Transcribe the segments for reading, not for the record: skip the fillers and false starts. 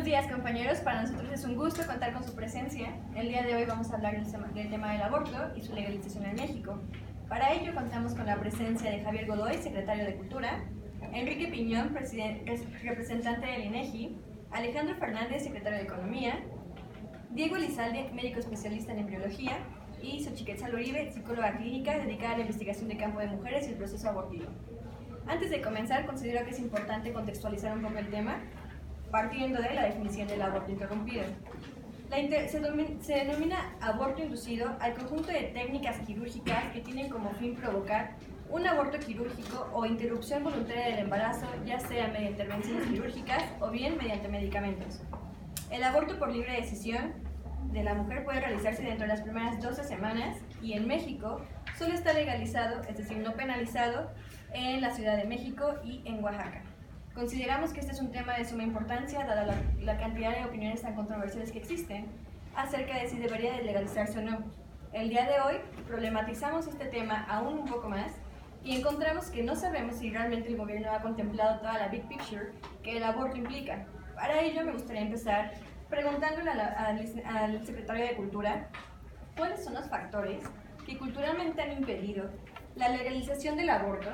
Buenos días, compañeros. Para nosotros es un gusto contar con su presencia. El día de hoy vamos a hablar del tema del aborto y su legalización en México. Para ello contamos con la presencia de Javier Godoy, secretario de Cultura, Enrique Piñón, representante del INEGI, Alejandro Fernández, secretario de Economía, Diego Elizalde, médico especialista en embriología, y Xochiquetzal Uribe, psicóloga clínica dedicada a la investigación de campo de mujeres y el proceso abortivo. Antes de comenzar, considero que es importante contextualizar un poco el tema, partiendo de la definición del aborto interrumpido. Se denomina aborto inducido al conjunto de técnicas quirúrgicas que tienen como fin provocar un aborto quirúrgico o interrupción voluntaria del embarazo, ya sea mediante intervenciones quirúrgicas o bien mediante medicamentos. El aborto por libre decisión de la mujer puede realizarse dentro de las primeras 12 semanas y en México solo está legalizado, es decir, no penalizado, en la Ciudad de México y en Oaxaca. Consideramos que este es un tema de suma importancia, dada la cantidad de opiniones tan controversiales que existen acerca de si debería de legalizarse o no. El día de hoy problematizamos este tema aún un poco más y encontramos que no sabemos si realmente el gobierno ha contemplado toda la big picture que el aborto implica. Para ello me gustaría empezar preguntándole al secretario de Cultura cuáles son los factores que culturalmente han impedido la legalización del aborto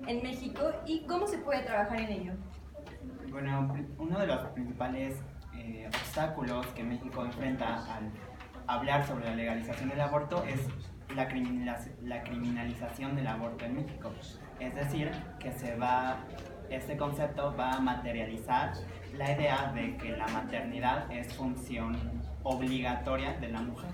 en México y cómo se puede trabajar en ello. Bueno, uno de los principales obstáculos que México enfrenta al hablar sobre la legalización del aborto es la criminalización del aborto en México. Es decir, que este concepto va a materializar la idea de que la maternidad es función obligatoria de la mujer.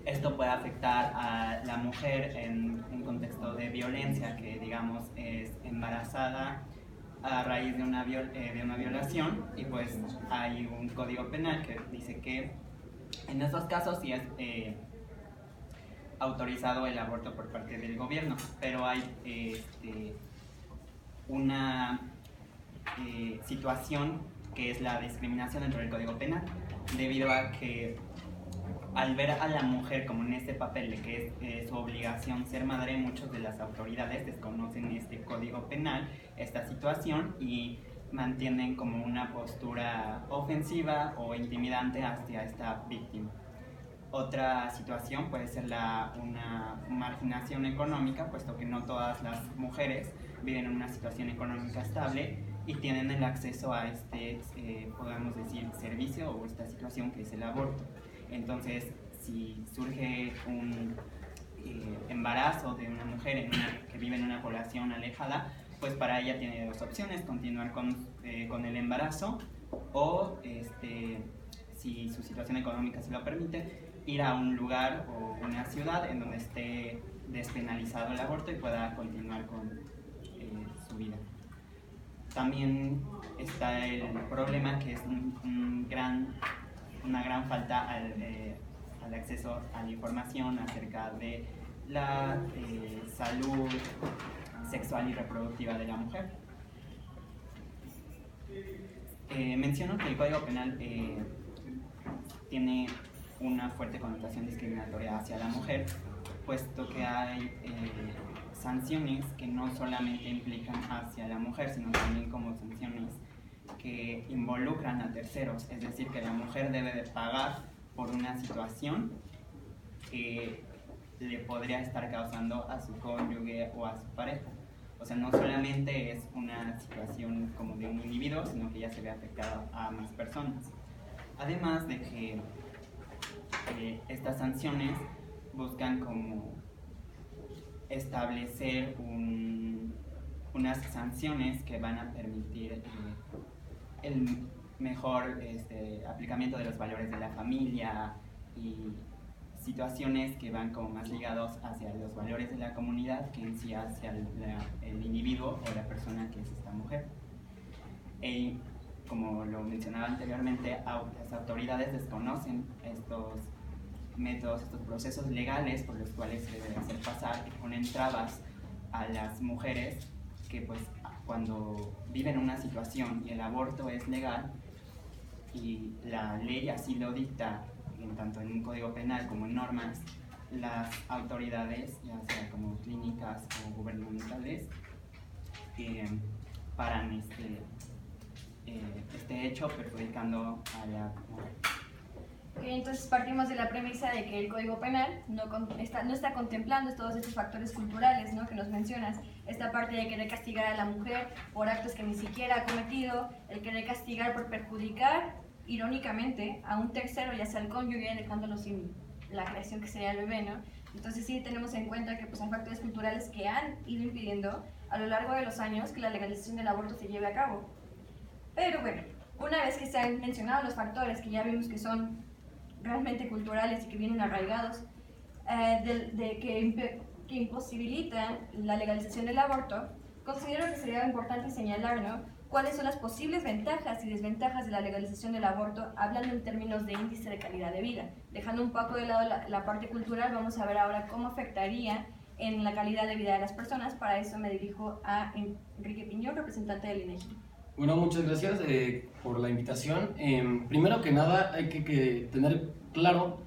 Esto puede afectar a la mujer en un contexto de violencia, que digamos es embarazada a raíz de una violación, y pues hay un código penal que dice que en estos casos sí es autorizado el aborto por parte del gobierno, pero hay una situación que es la discriminación dentro del código penal, debido a que al ver a la mujer como en este papel de que es su obligación ser madre, muchas de las autoridades desconocen este código penal, esta situación, y mantienen como una postura ofensiva o intimidante hacia esta víctima. Otra situación puede ser una marginación económica, puesto que no todas las mujeres viven en una situación económica estable y tienen el acceso a podemos decir, servicio o esta situación que es el aborto. Entonces, si surge un embarazo de una mujer que vive en una población alejada, pues para ella tiene dos opciones: continuar con el embarazo o, si su situación económica se lo permite, ir a un lugar o una ciudad en donde esté despenalizado el aborto y pueda continuar con su vida. También está el problema que es una gran falta al acceso a la información acerca de la salud sexual y reproductiva de la mujer. Menciono que el Código Penal tiene una fuerte connotación discriminatoria hacia la mujer, puesto que hay sanciones que no solamente implican hacia la mujer, sino también como sanciones que involucran a terceros, es decir, que la mujer debe de pagar por una situación que le podría estar causando a su cónyuge o a su pareja. O sea, no solamente es una situación como de un individuo, sino que ya se ve afectada a más personas. Además de que estas sanciones buscan como establecer unas sanciones que van a permitir el mejor aplicamiento de los valores de la familia y situaciones que van como más ligados hacia los valores de la comunidad que en sí hacia el individuo o la persona que es esta mujer. Y como lo mencionaba anteriormente, las autoridades desconocen estos métodos, estos procesos legales por los cuales se debe hacer pasar, y ponen trabas a las mujeres que pues cuando viven una situación y el aborto es legal y la ley así lo dicta, tanto en un código penal como en normas, las autoridades, ya sea como clínicas o gubernamentales, paran este hecho perjudicando a la mujer. Okay, entonces partimos de la premisa de que el Código Penal no está contemplando todos estos factores culturales, ¿no?, que nos mencionas. Esta parte de querer castigar a la mujer por actos que ni siquiera ha cometido, el querer castigar por perjudicar, irónicamente, a un tercero, ya sea el cónyuge, dejándolo sin la creación que sería el bebé, ¿no? Entonces sí tenemos en cuenta que pues, hay factores culturales que han ido impidiendo a lo largo de los años que la legalización del aborto se lleve a cabo. Pero bueno, una vez que se han mencionado los factores que ya vimos que son realmente culturales y que vienen arraigados, que imposibilitan la legalización del aborto, considero que sería importante señalar, ¿no?, cuáles son las posibles ventajas y desventajas de la legalización del aborto, hablando en términos de índice de calidad de vida. Dejando un poco de lado la parte cultural, vamos a ver ahora cómo afectaría en la calidad de vida de las personas. Para eso me dirijo a Enrique Piñón, representante del INEGI. Bueno, muchas gracias por la invitación. Primero que nada, hay que tener claro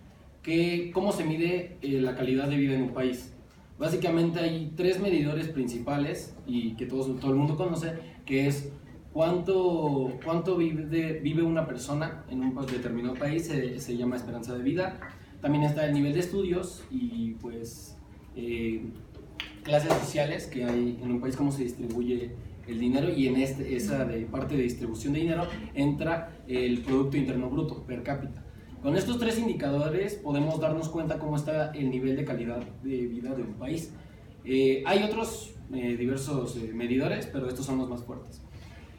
cómo se mide la calidad de vida en un país. Básicamente hay tres medidores principales y que todo el mundo conoce, que es cuánto vive una persona en un determinado país, se llama esperanza de vida. También está el nivel de estudios y pues clases sociales que hay en un país, cómo se distribuye el dinero, y en esa parte de distribución de dinero entra el Producto Interno Bruto per cápita. Con estos tres indicadores podemos darnos cuenta cómo está el nivel de calidad de vida de un país. Hay otros diversos medidores, pero estos son los más fuertes.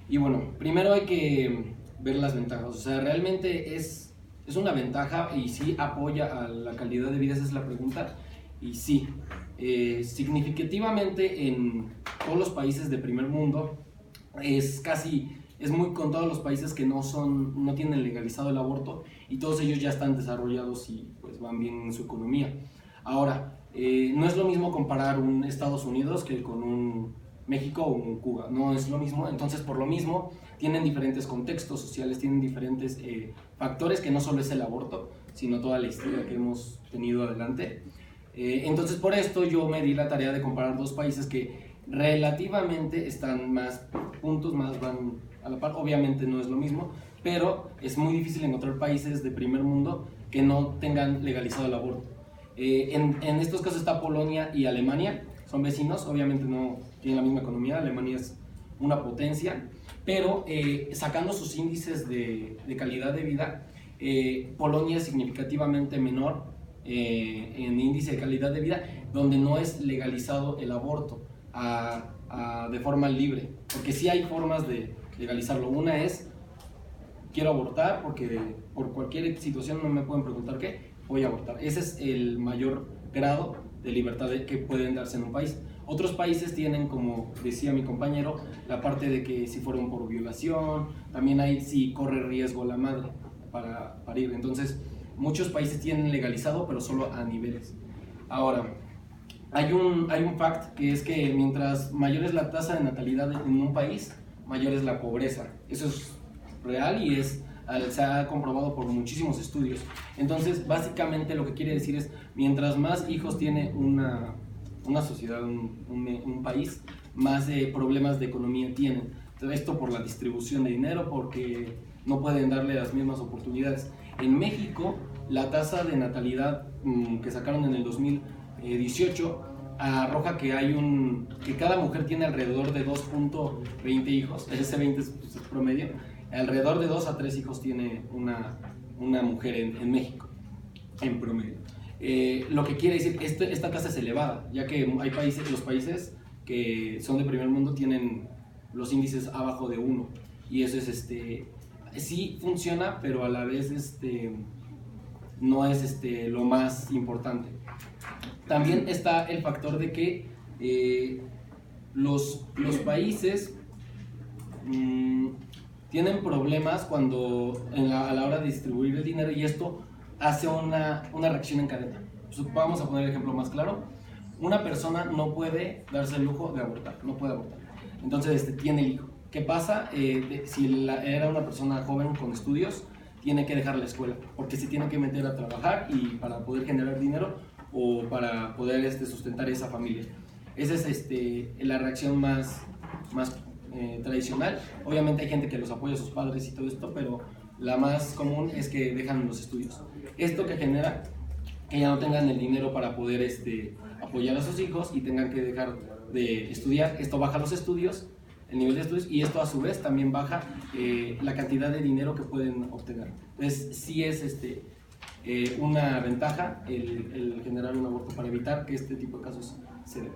Y bueno, primero hay que ver las ventajas. O sea, realmente es una ventaja y sí apoya a la calidad de vida, esa es la pregunta. Y sí, significativamente en todos los países de primer mundo, es muy contados los países que no tienen legalizado el aborto, y todos ellos ya están desarrollados y pues van bien en su economía. Ahora, no es lo mismo comparar un Estados Unidos que con un México o un Cuba, no es lo mismo. Entonces, por lo mismo, tienen diferentes contextos sociales, tienen diferentes factores, que no solo es el aborto, sino toda la historia que hemos tenido adelante. Entonces, por esto yo me di la tarea de comparar dos países que relativamente están más puntos, más van a la par. Obviamente no es lo mismo, pero es muy difícil encontrar países de primer mundo que no tengan legalizado el aborto. En estos casos está Polonia y Alemania, son vecinos, obviamente no tienen la misma economía. Alemania es una potencia, pero sacando sus índices de calidad de vida, Polonia es significativamente menor en índice de calidad de vida, donde no es legalizado el aborto de forma libre, porque sí hay formas de legalizarlo. Una es, quiero abortar porque por cualquier situación, no me pueden preguntar qué, voy a abortar. Ese es el mayor grado de libertad que pueden darse en un país. Otros países tienen, como decía mi compañero, la parte de que si fueron por violación, también hay si corre riesgo la madre para parir. Entonces, muchos países tienen legalizado, pero solo a niveles. Ahora, hay un fact, que es que mientras mayor es la tasa de natalidad en un país, mayor es la pobreza. Eso es real y se ha comprobado por muchísimos estudios. Entonces, básicamente lo que quiere decir es, mientras más hijos tiene una sociedad, un país, más problemas de economía tienen. Entonces, esto por la distribución de dinero, porque no pueden darle las mismas oportunidades. En México, la tasa de natalidad que sacaron en el 2018 arroja que que cada mujer tiene alrededor de 2.20 hijos, ese 20 es promedio, alrededor de 2 a 3 hijos tiene una mujer en México, en promedio. Lo que quiere decir, esta tasa es elevada, ya que los países que son de primer mundo tienen los índices abajo de 1, y eso es sí funciona, pero a la vez no es lo más importante. También está el factor de que los países tienen problemas a la hora de distribuir el dinero, y esto hace una reacción en cadena. Vamos a poner el ejemplo más claro. Una persona no puede darse el lujo de abortar, no puede abortar. Entonces tiene el hijo. ¿Qué pasa? Si era una persona joven con estudios, tiene que dejar la escuela, porque se tiene que meter a trabajar y para poder generar dinero o para poder sustentar esa familia. Esa es la reacción más tradicional. Obviamente hay gente que los apoya a sus padres y todo esto, pero la más común es que dejan los estudios. Esto que genera que ya no tengan el dinero para poder apoyar a sus hijos y tengan que dejar de estudiar. Esto baja los estudios, el nivel de estudios, y esto a su vez también baja la cantidad de dinero que pueden obtener. Entonces sí es una ventaja el generar un aborto para evitar que este tipo de casos se den.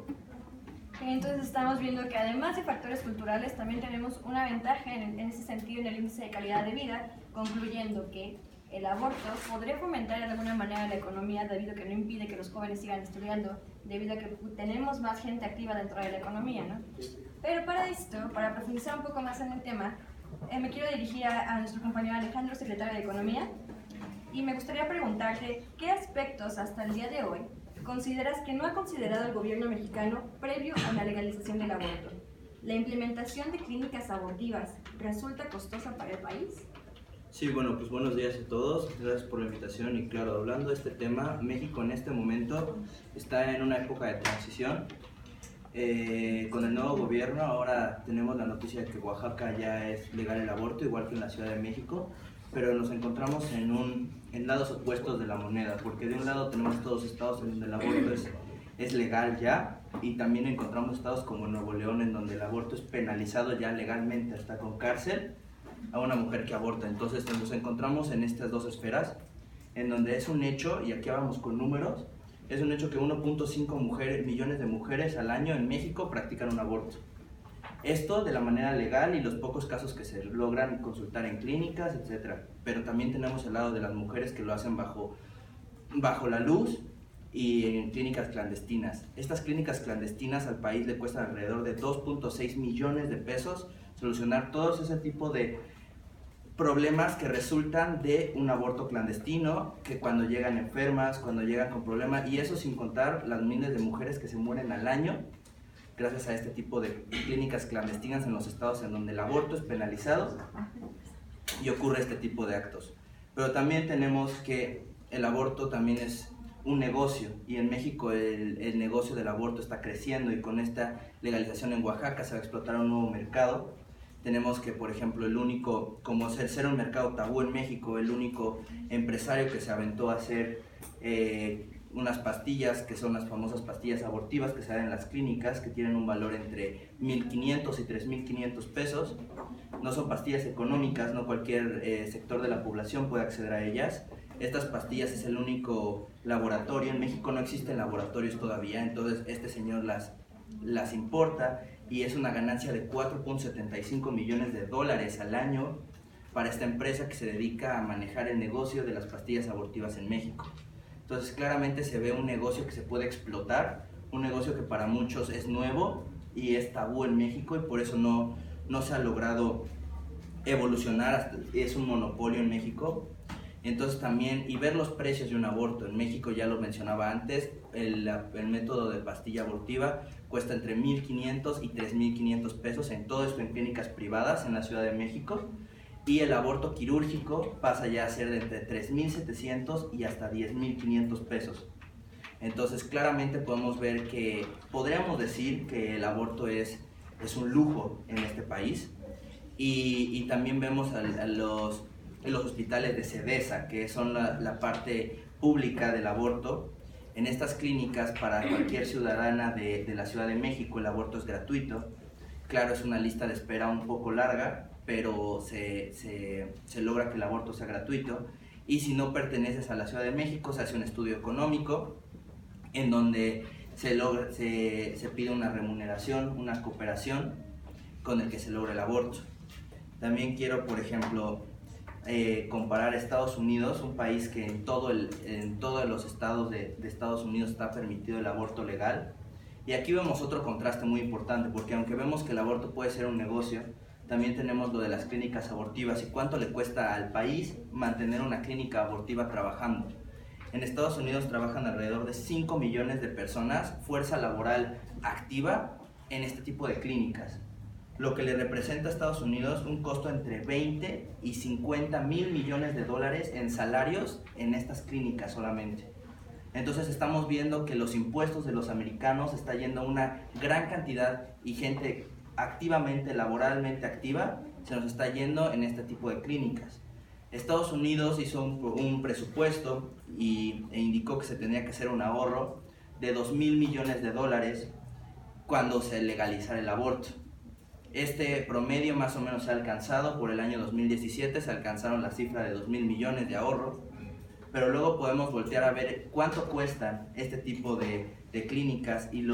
Entonces estamos viendo que además de factores culturales también tenemos una ventaja en ese sentido en el índice de calidad de vida, concluyendo que el aborto podría fomentar de alguna manera la economía debido a que no impide que los jóvenes sigan estudiando, debido a que tenemos más gente activa dentro de la economía, ¿no? Pero para esto, para profundizar un poco más en el tema, me quiero dirigir a nuestro compañero Alejandro, secretario de Economía, y me gustaría preguntarte qué aspectos hasta el día de hoy consideras que no ha considerado el gobierno mexicano previo a la legalización del aborto. ¿La implementación de clínicas abortivas resulta costosa para el país? Sí, bueno, pues buenos días a todos, gracias por la invitación y claro, hablando de este tema, México en este momento está en una época de transición. Con el nuevo gobierno ahora tenemos la noticia de que Oaxaca ya es legal el aborto, igual que en la Ciudad de México, pero nos encontramos en lados opuestos de la moneda, porque de un lado tenemos todos estados en donde el aborto es legal ya, y también encontramos estados como Nuevo León en donde el aborto es penalizado ya legalmente, hasta con cárcel a una mujer que aborta. Entonces nos encontramos en estas dos esferas, en donde es un hecho, y aquí vamos con números, es un hecho que 1.5 millones de mujeres al año en México practican un aborto. Esto de la manera legal y los pocos casos que se logran consultar en clínicas, etc. Pero también tenemos el lado de las mujeres que lo hacen bajo la luz y en clínicas clandestinas. Estas clínicas clandestinas al país le cuestan alrededor de 2.6 millones de pesos solucionar todos ese tipo de problemas que resultan de un aborto clandestino, que cuando llegan enfermas, cuando llegan con problemas, y eso sin contar las miles de mujeres que se mueren al año gracias a este tipo de clínicas clandestinas en los estados en donde el aborto es penalizado y ocurre este tipo de actos. Pero también tenemos que el aborto también es un negocio, y en México el negocio del aborto está creciendo, y con esta legalización en Oaxaca se va a explotar un nuevo mercado. Tenemos que, por ejemplo, como ser un mercado tabú en México, el único empresario que se aventó a hacer unas pastillas, que son las famosas pastillas abortivas que se dan en las clínicas, que tienen un valor entre 1,500 y 3,500 pesos. No son pastillas económicas, no cualquier sector de la población puede acceder a ellas. Estas pastillas es el único laboratorio, en México no existen laboratorios todavía, entonces este señor las importa, y es una ganancia de 4.75 millones de dólares al año para esta empresa que se dedica a manejar el negocio de las pastillas abortivas en México. Entonces claramente se ve un negocio que se puede explotar, un negocio que para muchos es nuevo y es tabú en México, y por eso no se ha logrado evolucionar, es un monopolio en México. Entonces también, y ver los precios de un aborto, en México ya lo mencionaba antes, el método de pastilla abortiva cuesta entre 1,500 y 3,500 pesos, en todo esto en clínicas privadas en la Ciudad de México, y el aborto quirúrgico pasa ya a ser de entre 3,700 y hasta 10,500 pesos. Entonces claramente podemos ver que, podríamos decir que el aborto es un lujo en este país, y también vemos en los hospitales de SEDESA, que son la parte pública del aborto. En estas clínicas, para cualquier ciudadana de la Ciudad de México, el aborto es gratuito. Claro, es una lista de espera un poco larga, pero se logra que el aborto sea gratuito. Y si no perteneces a la Ciudad de México, se hace un estudio económico en donde se pide una remuneración, una cooperación con el que se logra el aborto. También quiero, por ejemplo, comparar Estados Unidos, un país que en todos los estados de Estados Unidos está permitido el aborto legal. Y aquí vemos otro contraste muy importante, porque aunque vemos que el aborto puede ser un negocio, también tenemos lo de las clínicas abortivas y cuánto le cuesta al país mantener una clínica abortiva trabajando. En Estados Unidos trabajan alrededor de 5 millones de personas, fuerza laboral activa, en este tipo de clínicas, lo que le representa a Estados Unidos un costo entre 20 y 50 mil millones de dólares en salarios en estas clínicas solamente. Entonces estamos viendo que los impuestos de los americanos está yendo una gran cantidad y gente activamente, laboralmente activa, se nos está yendo en este tipo de clínicas. Estados Unidos hizo un presupuesto e indicó que se tenía que hacer un ahorro de 2.000 millones de dólares cuando se legalizara el aborto. Este promedio más o menos se ha alcanzado. Por el año 2017 se alcanzaron la cifra de 2.000 millones de ahorro, pero luego podemos voltear a ver cuánto cuestan este tipo de clínicas y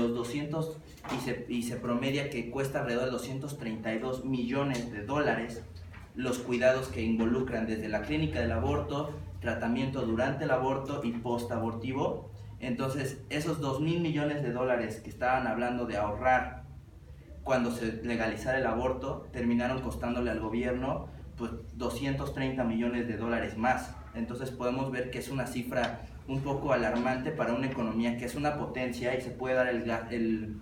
se promedia que cuesta alrededor de 232 millones de dólares los cuidados que involucran desde la clínica del aborto, tratamiento durante el aborto y post-abortivo. Entonces, esos 2.000 millones de dólares que estaban hablando de ahorrar cuando se legalizara el aborto, terminaron costándole al gobierno pues 230 millones de dólares más. Entonces podemos ver que es una cifra un poco alarmante para una economía que es una potencia y se puede dar el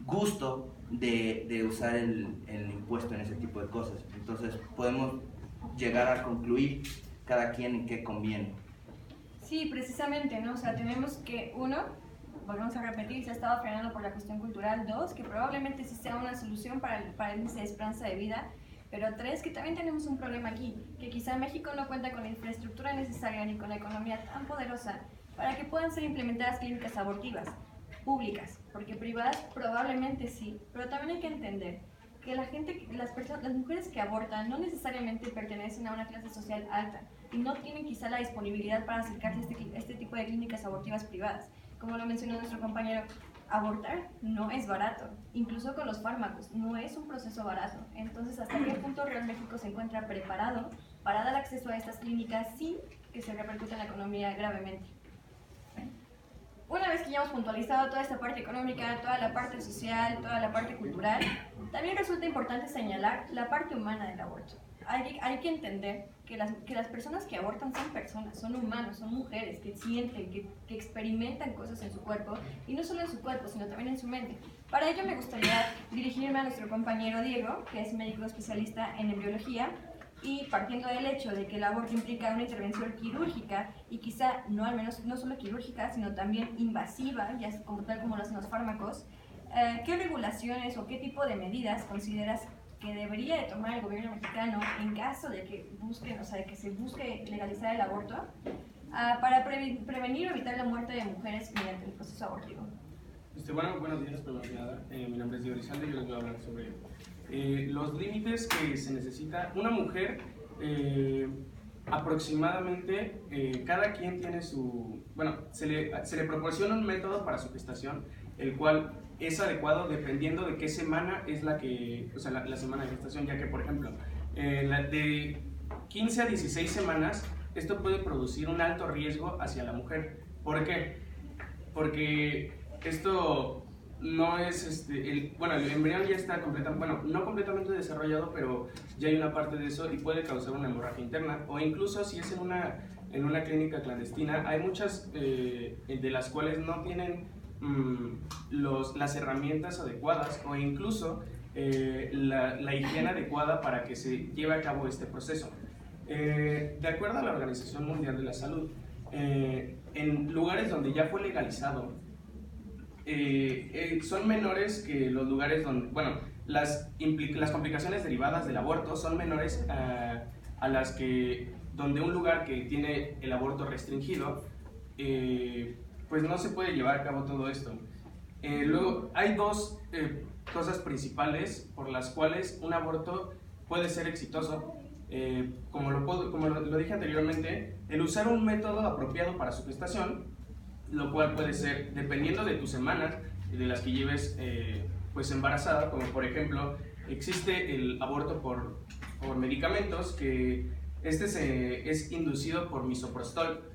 gusto de usar el impuesto en ese tipo de cosas. Entonces podemos llegar a concluir cada quien en qué conviene. Sí, precisamente, ¿no? O sea, tenemos que, uno, volvemos a repetir, se ha estado frenando por la cuestión cultural. Dos, que probablemente sí sea una solución para el índice de esperanza de vida. Pero tres, que también tenemos un problema aquí, que quizá México no cuenta con la infraestructura necesaria ni con la economía tan poderosa para que puedan ser implementadas clínicas abortivas públicas, porque privadas probablemente sí, pero también hay que entender que las mujeres que abortan no necesariamente pertenecen a una clase social alta y no tienen quizá la disponibilidad para acercarse a este tipo de clínicas abortivas privadas. Como lo mencionó nuestro compañero, abortar no es barato, incluso con los fármacos, no es un proceso barato. Entonces, ¿hasta qué punto Real México se encuentra preparado para dar acceso a estas clínicas sin que se repercuta en la economía gravemente? Una vez que ya hemos puntualizado toda esta parte económica, toda la parte social, toda la parte cultural, también resulta importante señalar la parte humana del aborto. Hay que entender que las personas que abortan son personas, son humanos, son mujeres que sienten, que experimentan cosas en su cuerpo, y no solo en su cuerpo, sino también en su mente. Para ello me gustaría dirigirme a nuestro compañero Diego, que es médico especialista en embriología, y partiendo del hecho de que el aborto implica una intervención quirúrgica, y quizá no solo quirúrgica, sino también invasiva, ya como tal como lo hacen los fármacos, ¿qué regulaciones o qué tipo de medidas consideras que debería de tomar el gobierno mexicano en caso de que que se busque legalizar el aborto para prevenir o evitar la muerte de mujeres mediante el proceso abortivo? Bueno, buenos días, primero que nada. Mi nombre es Diego Rizalde y yo les voy a hablar sobre los límites que se necesita. Una mujer, aproximadamente, cada quien tiene se le proporciona un método para su gestación, el cual es adecuado dependiendo de qué semana es la semana de gestación, ya que, por ejemplo, de 15 a 16 semanas, esto puede producir un alto riesgo hacia la mujer. ¿Por qué? Porque esto no es, el embrión ya está no completamente desarrollado, pero ya hay una parte de eso y puede causar una hemorragia interna, o incluso si es en una clínica clandestina, hay muchas de las cuales no tienen las herramientas adecuadas o incluso la higiene adecuada para que se lleve a cabo este proceso. De acuerdo a la Organización Mundial de la Salud, en lugares donde ya fue legalizado, son menores que los lugares donde, las complicaciones derivadas del aborto son menores a las que donde un lugar que tiene el aborto restringido, pues no se puede llevar a cabo todo esto. Luego, hay dos cosas principales por las cuales un aborto puede ser exitoso. Como lo dije anteriormente, el usar un método apropiado para su gestación, lo cual puede ser, dependiendo de tus semanas, de las que lleves pues embarazada, como por ejemplo, existe el aborto por medicamentos, que es inducido por misoprostol.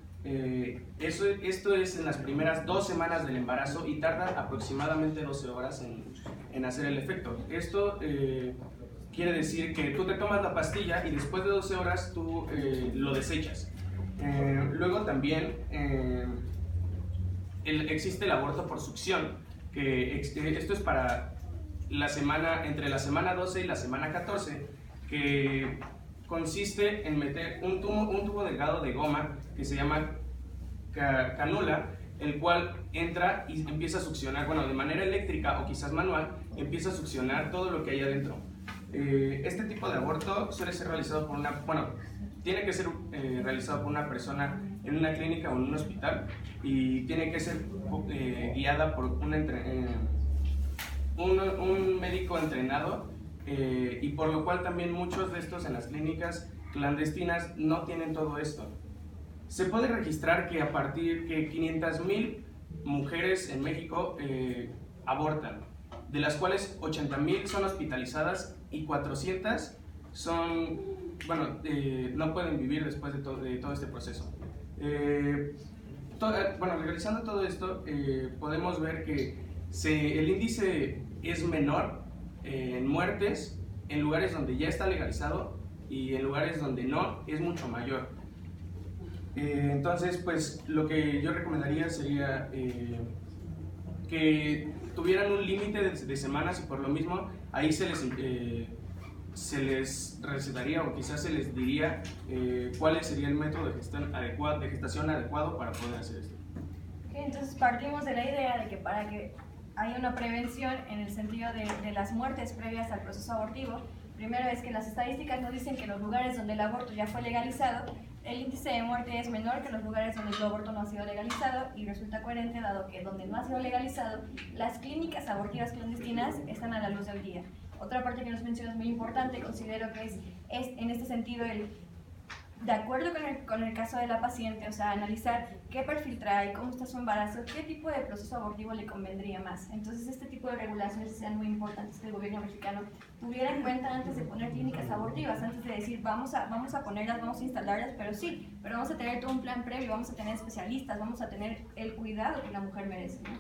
Esto es en las primeras 2 semanas del embarazo y tarda aproximadamente 12 horas en hacer el efecto. Esto quiere decir que tú te tomas la pastilla y después de 12 horas tú lo desechas. Luego también existe el aborto por succión, que esto es para entre la semana 12 y la semana 14, que consiste en meter un tubo delgado de goma que se llama canula, el cual entra y empieza a succionar, bueno, de manera eléctrica o quizás manual, empieza a succionar todo lo que hay adentro. Este tipo de aborto suele ser realizado por tiene que ser realizado por una persona en una clínica o en un hospital, y tiene que ser guiada por un médico entrenado, y por lo cual también muchos de estos en las clínicas clandestinas no tienen todo esto. Se puede registrar que a partir de 500,000 mujeres en México abortan, de las cuales 80,000 son hospitalizadas y 400 no pueden vivir después de todo este proceso. Realizando todo esto, podemos ver que el índice es menor en muertes en lugares donde ya está legalizado, y en lugares donde no es mucho mayor. Entonces, pues lo que yo recomendaría sería que tuvieran un límite de semanas, y por lo mismo ahí se les recetaría o quizás se les diría cuál sería el método de gestación adecuado para poder hacer esto. Okay, entonces partimos de la idea de que para que haya una prevención en el sentido de las muertes previas al proceso abortivo, primero es que las estadísticas nos dicen que en los lugares donde el aborto ya fue legalizado, el índice de muerte es menor que en los lugares donde el aborto no ha sido legalizado, y resulta coherente dado que donde no ha sido legalizado, las clínicas abortivas clandestinas están a la luz del día. Otra parte que nos mencionas muy importante, considero que es en este sentido de acuerdo con el caso de la paciente, o sea, analizar qué perfil trae, cómo está su embarazo, qué tipo de proceso abortivo le convendría más. Entonces, este tipo de regulaciones sean muy importantes que el gobierno mexicano tuviera en cuenta antes de poner clínicas abortivas, antes de decir vamos a ponerlas, vamos a instalarlas, pero vamos a tener todo un plan previo, vamos a tener especialistas, vamos a tener el cuidado que la mujer merece, ¿no?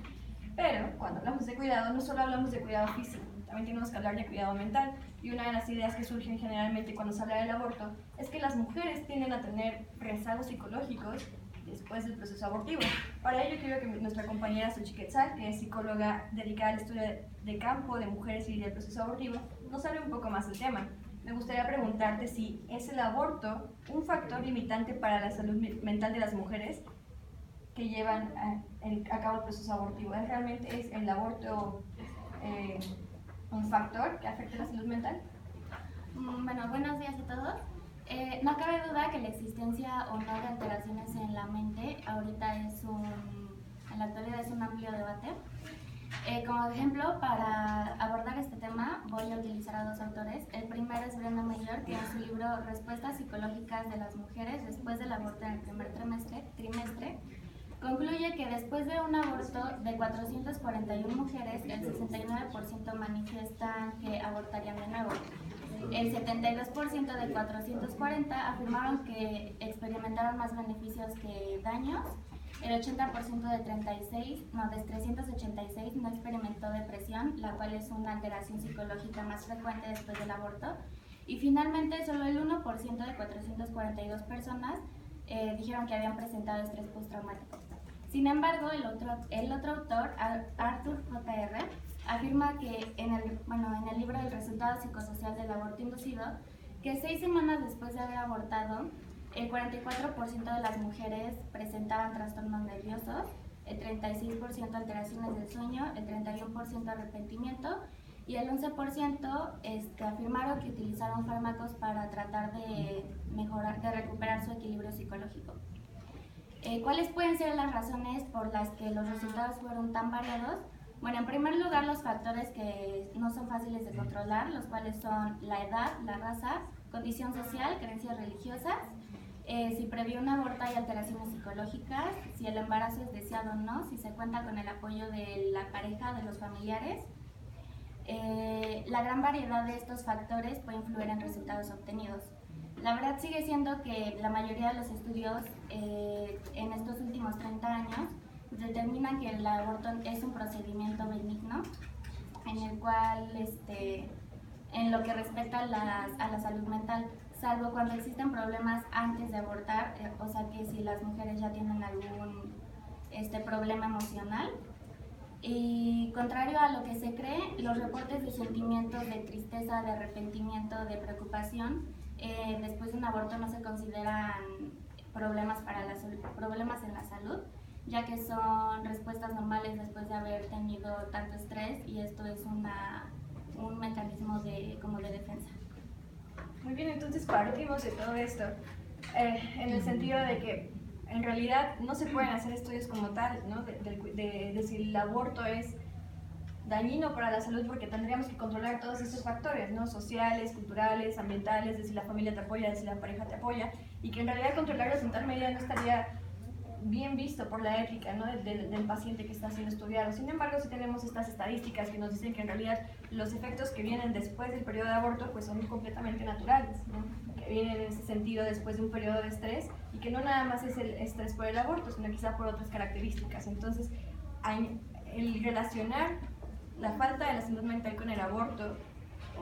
Pero cuando hablamos de cuidado, no solo hablamos de cuidado físico, también tenemos que hablar de cuidado mental. Y una de las ideas que surgen generalmente cuando se habla del aborto es que las mujeres tienden a tener rezagos psicológicos después del proceso abortivo. Para ello quiero que nuestra compañera Xochitl Quetzal, que es psicóloga dedicada al estudio de campo de mujeres y del proceso abortivo, nos hable un poco más del tema. Me gustaría preguntarte si es el aborto un factor limitante para la salud mental de las mujeres que llevan a cabo el proceso abortivo. ¿Realmente es el aborto un factor que afecte la salud mental? Bueno, buenos días a todos. No cabe duda que la existencia o no de alteraciones en la mente ahorita en la actualidad es un amplio debate. Como ejemplo, para abordar este tema voy a utilizar a dos autores. El primero es Brenda Mayer, que en su libro Respuestas psicológicas de las mujeres después del aborto en el primer trimestre, concluye que después de un aborto de 441 mujeres, el 69% manifiestan que abortarían de nuevo. El 72% de 440 afirmaron que experimentaron más beneficios que daños. El 80% de 386 no experimentó depresión, la cual es una alteración psicológica más frecuente después del aborto. Y finalmente, solo el 1% de 442 personas dijeron que habían presentado estrés postraumático. Sin embargo, el otro autor, Arthur J.R., afirma que en el libro El resultado psicosocial del aborto inducido, que 6 semanas después de haber abortado, el 44% de las mujeres presentaban trastornos nerviosos, el 36% alteraciones del sueño, el 31% arrepentimiento y el 11% afirmaron que utilizaron fármacos para tratar de recuperar su equilibrio psicológico. ¿Cuáles pueden ser las razones por las que los resultados fueron tan variados? Bueno, en primer lugar, los factores que no son fáciles de controlar, los cuales son la edad, la raza, condición social, creencias religiosas, si previo un aborto hay alteraciones psicológicas, si el embarazo es deseado o no, si se cuenta con el apoyo de la pareja, de los familiares. La gran variedad de estos factores puede influir en resultados obtenidos. La verdad sigue siendo que la mayoría de los estudios en estos últimos 30 años determinan que el aborto es un procedimiento benigno, en el cual, en lo que respecta a la salud mental, salvo cuando existen problemas antes de abortar, o sea que si las mujeres ya tienen algún problema emocional. Y contrario a lo que se cree, los reportes de sentimientos de tristeza, de arrepentimiento, de preocupación, después de un aborto no se consideran problemas en la salud, ya que son respuestas normales después de haber tenido tanto estrés y esto es un mecanismo como de defensa. Muy bien, entonces partimos de todo esto en el sentido de que en realidad no se pueden hacer estudios como tal, ¿no? de si el aborto es dañino para la salud, porque tendríamos que controlar todos estos factores, ¿no? Sociales, culturales, ambientales, de si la familia te apoya, de si la pareja te apoya, y que en realidad controlarlos en tal medida no estaría bien visto por la ética, ¿no? del paciente que está siendo estudiado. Sin embargo, sí tenemos estas estadísticas que nos dicen que en realidad los efectos que vienen después del periodo de aborto pues son completamente naturales, ¿no? Que vienen en ese sentido después de un periodo de estrés, y que no nada más es el estrés por el aborto, sino quizá por otras características. Entonces, el relacionar la falta de la salud mental con el aborto,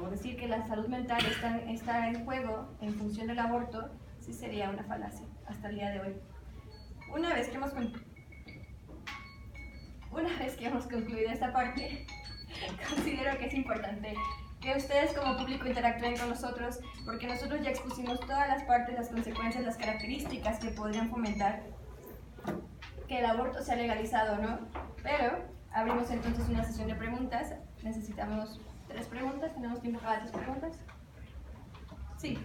o decir que la salud mental está en juego en función del aborto, sí sería una falacia hasta el día de hoy. Una vez que hemos concluido esta parte, considero que es importante que ustedes como público interactúen con nosotros, porque nosotros ya expusimos todas las partes, las consecuencias, las características que podrían fomentar que el aborto sea legalizado o no. Pero abrimos entonces una sesión de preguntas. Necesitamos 3 preguntas. ¿Tenemos tiempo para 3 preguntas? Sí.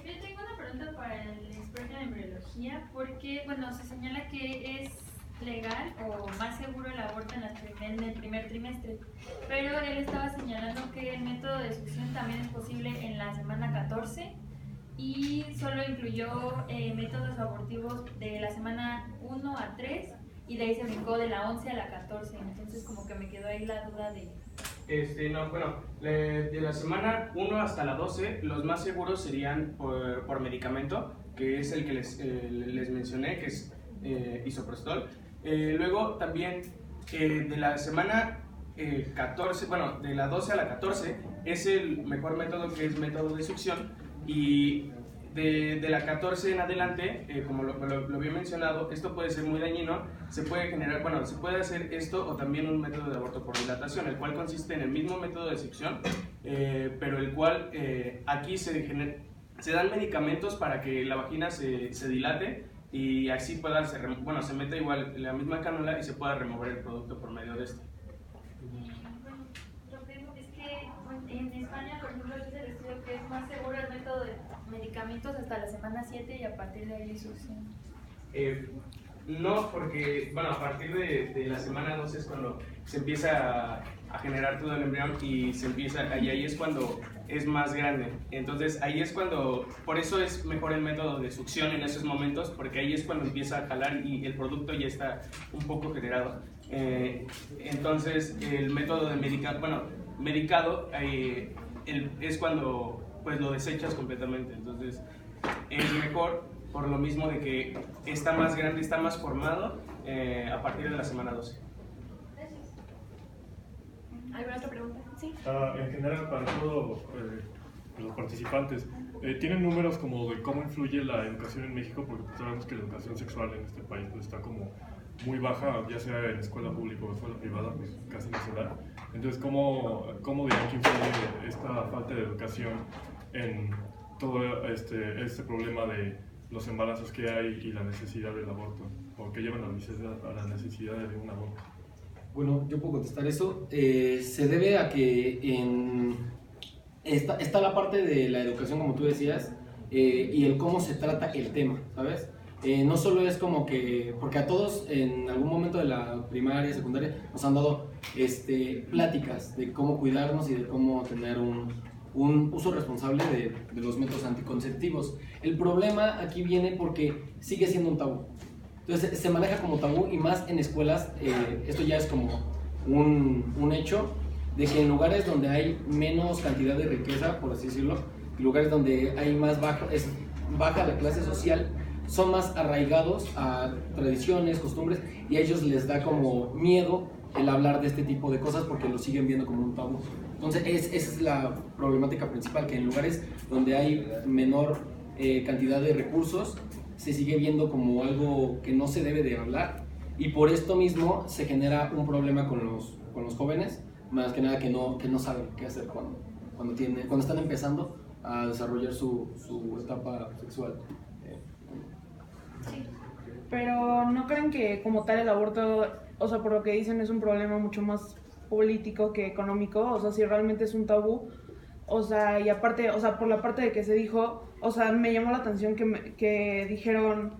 Yo tengo una pregunta para el experto en embriología, porque bueno, se señala que es legal o más seguro el aborto en el primer trimestre, pero él estaba señalando que el método de succión también es posible en la semana 14 y solo incluyó métodos abortivos de la semana 1 a 3 y de ahí se brincó de la 11 a la 14, entonces como que me quedó ahí la duda de... De la semana 1 hasta la 12, los más seguros serían por medicamento, que es el que les mencioné, que es isoprostol. Luego también de la semana 14, bueno, de la 12 a la 14 es el mejor método, que es método de succión, y de la 14 en adelante, como lo había mencionado, esto puede ser muy dañino. Se puede generar, bueno, se puede hacer esto o también un método de aborto por dilatación, el cual consiste en el mismo método de succión, pero el cual aquí se dan medicamentos para que la vagina se dilate y así se mete igual la misma cánula y se pueda remover el producto por medio de esto. Bueno, lo que es que en España, por ejemplo, es el estudio que es más seguro el método de medicamentos hasta la semana 7 y a partir de ahí succión. No, porque bueno, a partir de la semana 12 es cuando se empieza a generar todo el embrión y ahí es cuando es más grande. Entonces ahí es cuando, por eso es mejor el método de succión en esos momentos, porque ahí es cuando empieza a jalar y el producto ya está un poco generado. Entonces el método de medicado es cuando pues lo desechas completamente. Entonces es mejor por lo mismo de que está más grande, está más formado a partir de la semana 12. ¿Alguna otra pregunta? Sí. En general, para todos los participantes, ¿tienen números como de cómo influye la educación en México? Porque sabemos que la educación sexual en este país pues, está como muy baja, ya sea en escuela pública o escuela privada, pues casi no se da. Entonces, ¿cómo dirían que influye esta falta de educación en todo este problema de los embarazos que hay y la necesidad del aborto? ¿O que llevan a la necesidad de un aborto? Bueno, yo puedo contestar eso. Se debe a que está la parte de la educación, como tú decías, y el cómo se trata el tema, ¿sabes? No solo es como que, porque a todos en algún momento de la primaria, secundaria, nos han dado pláticas de cómo cuidarnos y de cómo tener un uso responsable de los métodos anticonceptivos. El problema aquí viene porque sigue siendo un tabú. Entonces se maneja como tabú, y más en escuelas. Esto ya es como un hecho de que en lugares donde hay menos cantidad de riqueza, por así decirlo, lugares donde hay baja la clase social, son más arraigados a tradiciones, costumbres, y a ellos les da como miedo el hablar de este tipo de cosas porque lo siguen viendo como un tabú. Entonces esa es la problemática principal, que en lugares donde hay menor cantidad de recursos se sigue viendo como algo que no se debe de hablar, y por esto mismo se genera un problema con los jóvenes, más que nada que no saben qué hacer cuando están empezando a desarrollar su etapa sexual. Sí. pero ¿no creen que como tal el aborto, o sea, por lo que dicen, es un problema mucho más político que económico? O sea, si realmente es un tabú, o sea, y aparte, o sea, por la parte de que se dijo, o sea, me llamó la atención que dijeron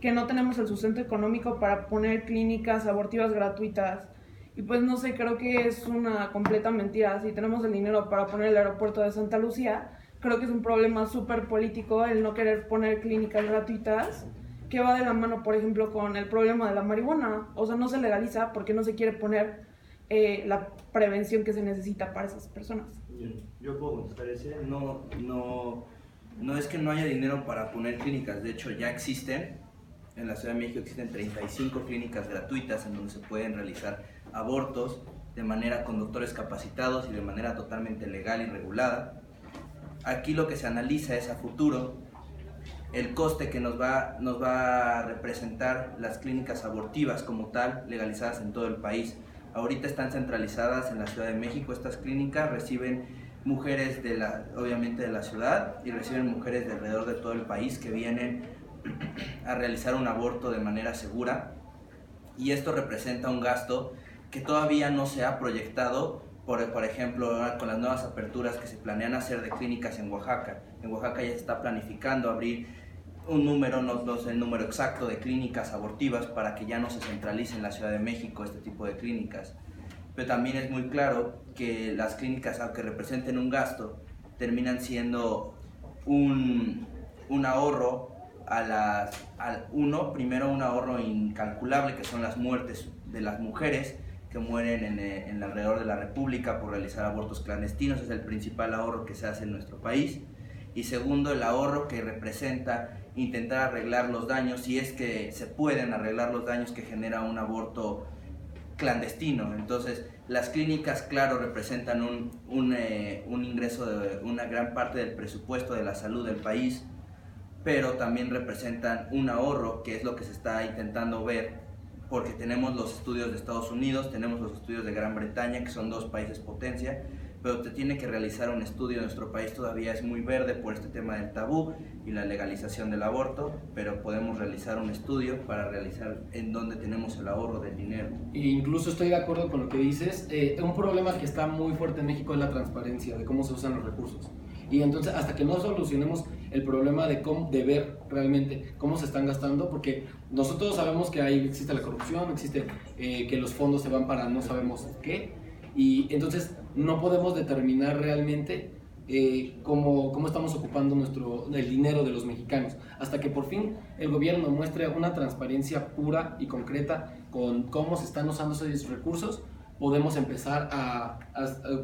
que no tenemos el sustento económico para poner clínicas abortivas gratuitas. Y pues no sé, creo que es una completa mentira. Si tenemos el dinero para poner el aeropuerto de Santa Lucía, creo que es un problema súper político el no querer poner clínicas gratuitas, que va de la mano, por ejemplo, con el problema de la marihuana. O sea, no se legaliza porque no se quiere poner la prevención que se necesita para esas personas. Yo puedo contestar ese. No es que no haya dinero para poner clínicas, de hecho ya existen. En la Ciudad de México existen 35 clínicas gratuitas en donde se pueden realizar abortos de manera con doctores capacitados y de manera totalmente legal y regulada. Aquí lo que se analiza es a futuro el coste que nos va a representar las clínicas abortivas como tal, legalizadas en todo el país. Ahorita están centralizadas en la Ciudad de México. Estas clínicas reciben mujeres obviamente de la ciudad y reciben mujeres de alrededor de todo el país que vienen a realizar un aborto de manera segura, y esto representa un gasto que todavía no se ha proyectado, por ejemplo, con las nuevas aperturas que se planean hacer de clínicas en Oaxaca. En Oaxaca ya se está planificando abrir un número, no sé el número exacto, de clínicas abortivas para que ya no se centralice en la Ciudad de México este tipo de clínicas. Pero también es muy claro que las clínicas, aunque representen un gasto, terminan siendo un ahorro primero un ahorro incalculable, que son las muertes de las mujeres que mueren en alrededor de la República por realizar abortos clandestinos. Es el principal ahorro que se hace en nuestro país. Y segundo, el ahorro que representa intentar arreglar los daños, si es que se pueden arreglar los daños que genera un aborto clandestino. Entonces, las clínicas, claro, representan un ingreso de una gran parte del presupuesto de la salud del país, pero también representan un ahorro, que es lo que se está intentando ver, porque tenemos los estudios de Estados Unidos, tenemos los estudios de Gran Bretaña, que son dos países potencia, pero te tiene que realizar un estudio. Nuestro país todavía es muy verde por este tema del tabú y la legalización del aborto, pero podemos realizar un estudio para realizar en dónde tenemos el ahorro del dinero. E incluso estoy de acuerdo con lo que dices. Un problema que está muy fuerte en México es la transparencia de cómo se usan los recursos. Y entonces, hasta que no solucionemos el problema de ver realmente cómo se están gastando, porque nosotros sabemos que ahí existe la corrupción, existe que los fondos se van para no sabemos qué, y entonces no podemos determinar realmente cómo estamos ocupando el dinero de los mexicanos, hasta que por fin el gobierno muestre una transparencia pura y concreta con cómo se están usando esos recursos. Podemos empezar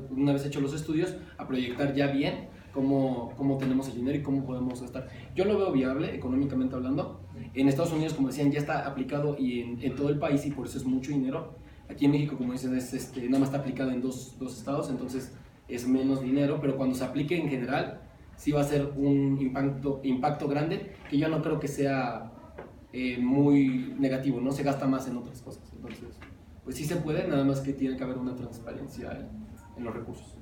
una vez hechos los estudios, a proyectar ya bien cómo tenemos el dinero y cómo podemos gastar. Yo lo veo viable, económicamente hablando. En Estados Unidos, como decían, ya está aplicado y en todo el país, y por eso es mucho dinero. Aquí en México, como dicen, nada más está aplicado en dos estados, entonces es menos dinero, pero cuando se aplique en general, sí va a ser un impacto grande, que yo no creo que sea muy negativo, no se gasta más en otras cosas. Entonces, pues sí se puede, nada más que tiene que haber una transparencia en los recursos.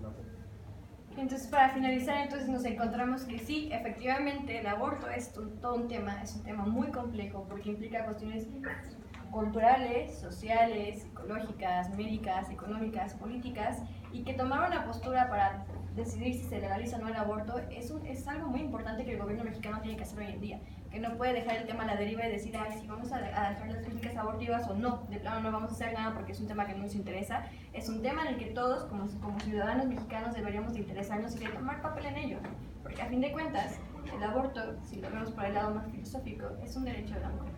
Entonces, para finalizar, entonces nos encontramos que sí, efectivamente, el aborto es todo un tema, es un tema muy complejo porque implica cuestiones culturales, sociales, psicológicas, médicas, económicas, políticas, y que tomar una postura para decidir si se legaliza o no el aborto es algo muy importante que el gobierno mexicano tiene que hacer hoy en día, que no puede dejar el tema a la deriva y decir, ay, si vamos a dejar las clínicas abortivas o no, de plano no vamos a hacer nada porque es un tema que no nos interesa. Es un tema en el que todos, como ciudadanos mexicanos, deberíamos de interesarnos y de tomar papel en ello, porque a fin de cuentas, el aborto, si lo vemos por el lado más filosófico, es un derecho de la mujer.